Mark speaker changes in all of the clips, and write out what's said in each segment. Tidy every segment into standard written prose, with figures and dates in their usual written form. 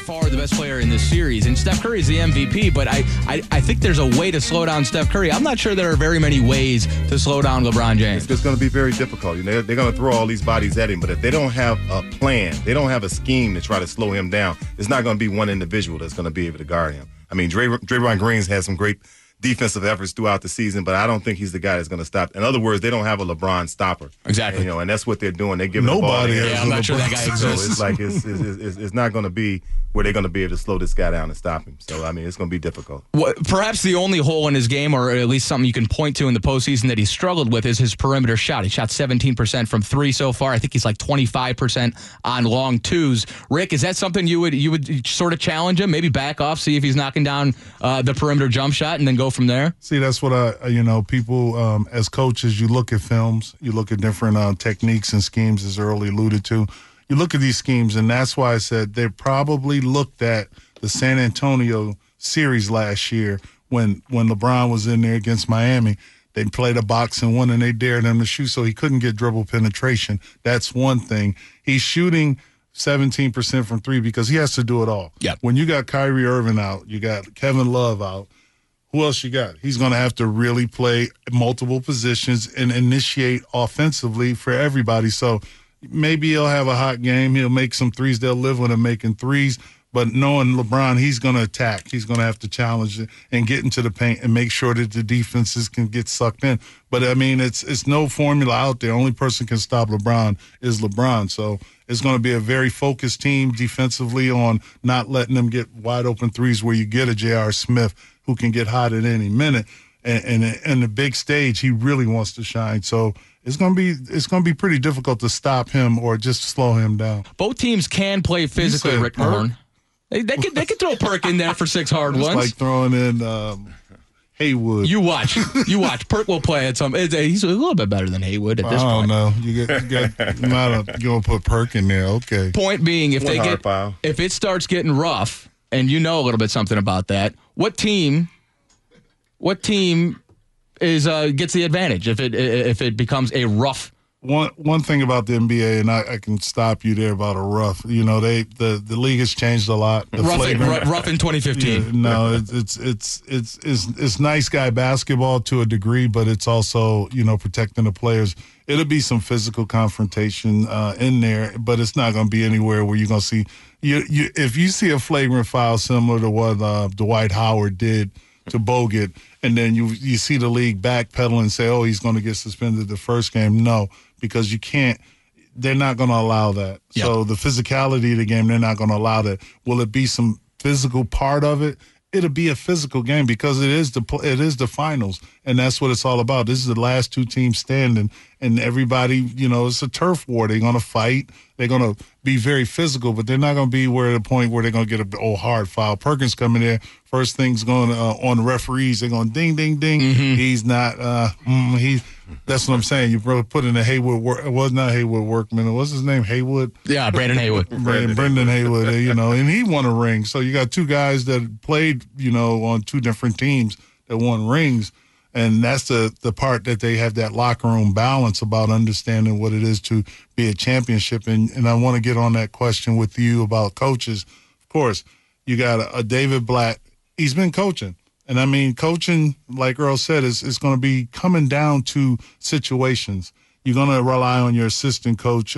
Speaker 1: far the best player in this series, and Steph Curry is the MVP, but I think there's a way to slow down Steph Curry. I'm not sure there are very many ways to slow down LeBron James.
Speaker 2: It's going to be very difficult. They're going to throw all these bodies at him, but if they don't have a plan, they don't have a scheme to try to slow him down, it's not going to be one individual that's going to be able to guard him. I mean, Draymond Green's had some great defensive efforts throughout the season, but I don't think he's the guy that's going to stop. In other words, they don't have a LeBron stopper.
Speaker 1: Exactly.
Speaker 2: And that's what they're doing. They're giving
Speaker 3: Nobody
Speaker 2: the ball.
Speaker 3: has
Speaker 1: I'm not
Speaker 3: LeBron.
Speaker 1: sure that guy exists.
Speaker 2: So it's not going to be where they're going to be able to slow this guy down and stop him. So, I mean, it's going to be difficult.
Speaker 1: Perhaps the only hole in his game, or at least something you can point to in the postseason that he struggled with, is his perimeter shot. He shot 17% from three so far. I think he's like 25% on long twos. Rick, is that something you would sort of challenge him? Maybe back off, see if he's knocking down the perimeter jump shot, and then go from there?
Speaker 3: See, that's what people, as coaches, you look at films, you look at different techniques and schemes, as Early alluded to. You look at these schemes, and that's why I said they probably looked at the San Antonio series last year when LeBron was in there against Miami. They played a box and one, and they dared him to shoot, so he couldn't get dribble penetration. That's one thing. He's shooting 17% from three because he has to do it all.
Speaker 1: Yep.
Speaker 3: When you got Kyrie Irving out, you got Kevin Love out, who else you got? He's going to have to really play multiple positions and initiate offensively for everybody. So maybe he'll have a hot game. He'll make some threes. They'll live with him making threes. But knowing LeBron, he's going to attack. He's going to have to challenge it and get into the paint and make sure that the defenses can get sucked in. But, I mean, it's no formula out there. Only person can stop LeBron is LeBron. So it's going to be a very focused team defensively on not letting them get wide open threes where you get a J.R. Smith who can get hot at any minute. And the big stage, he really wants to shine. So it's going to be pretty difficult to stop him or just slow him down.
Speaker 1: Both teams can play physically, Rick Mahorn. They could throw Perk in there for 6 hard ones.
Speaker 3: It's like throwing in Haywood.
Speaker 1: You watch. Perk will play at some. He's a little bit better than Haywood at this point.
Speaker 3: I don't know. You got you're gonna put Perk in there. Okay.
Speaker 1: Point being, if it starts getting rough, and you know a little bit something about that, what team is gets the advantage if it becomes a rough?
Speaker 3: One thing about the NBA, and I can stop you there about a rough. The league has changed a lot.
Speaker 1: Rough in 2015.
Speaker 3: Yeah, no, it's nice guy basketball to a degree, but it's also protecting the players. It'll be some physical confrontation in there, but it's not going to be anywhere where you're going to see if you see a flagrant foul similar to what Dwight Howard did to Bogut, and then you see the league backpedal and say, oh, he's going to get suspended the first game. No, because you can't. They're not going to allow that. Yep. So the physicality of the game, they're not going to allow that. Will it be some physical part of it? It'll be a physical game because it is the finals, and that's what it's all about. This is the last two teams standing, and everybody, it's a turf war. They're going to fight. They're going to be very physical, but they're not going to be at a point where they're going to get a hard foul. Perkins coming there, first thing's going on the referees. They're going ding, ding, ding. Mm-hmm. He's not. That's what I'm saying. You put in a Haywood. It was not Haywood Workman. What's his name? Haywood.
Speaker 1: Yeah, Brandon Haywood.
Speaker 3: Brendan Haywood. And he won a ring. So you got two guys that played, on two different teams that won rings. And that's the part that they have that locker room balance about understanding what it is to be a championship. And I want to get on that question with you about coaches. Of course, you got a David Blatt. He's been coaching. And, I mean, coaching, like Earl said, is going to be coming down to situations. You're going to rely on your assistant coach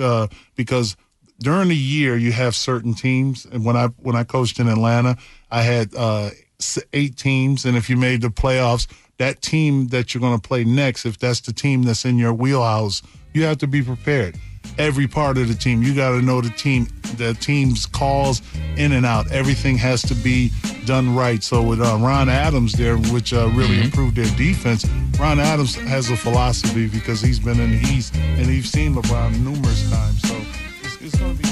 Speaker 3: because during the year you have certain teams. And when I coached in Atlanta, I had 8 teams. And if you made the playoffs, that team that you're going to play next, if that's the team that's in your wheelhouse, you have to be prepared. Every part of the team, you got to know the team's calls in and out. Everything has to be done right. So with Ron Adams there, which really improved their defense, Ron Adams has a philosophy because he's been in the East and he's seen LeBron numerous times. So it's going to be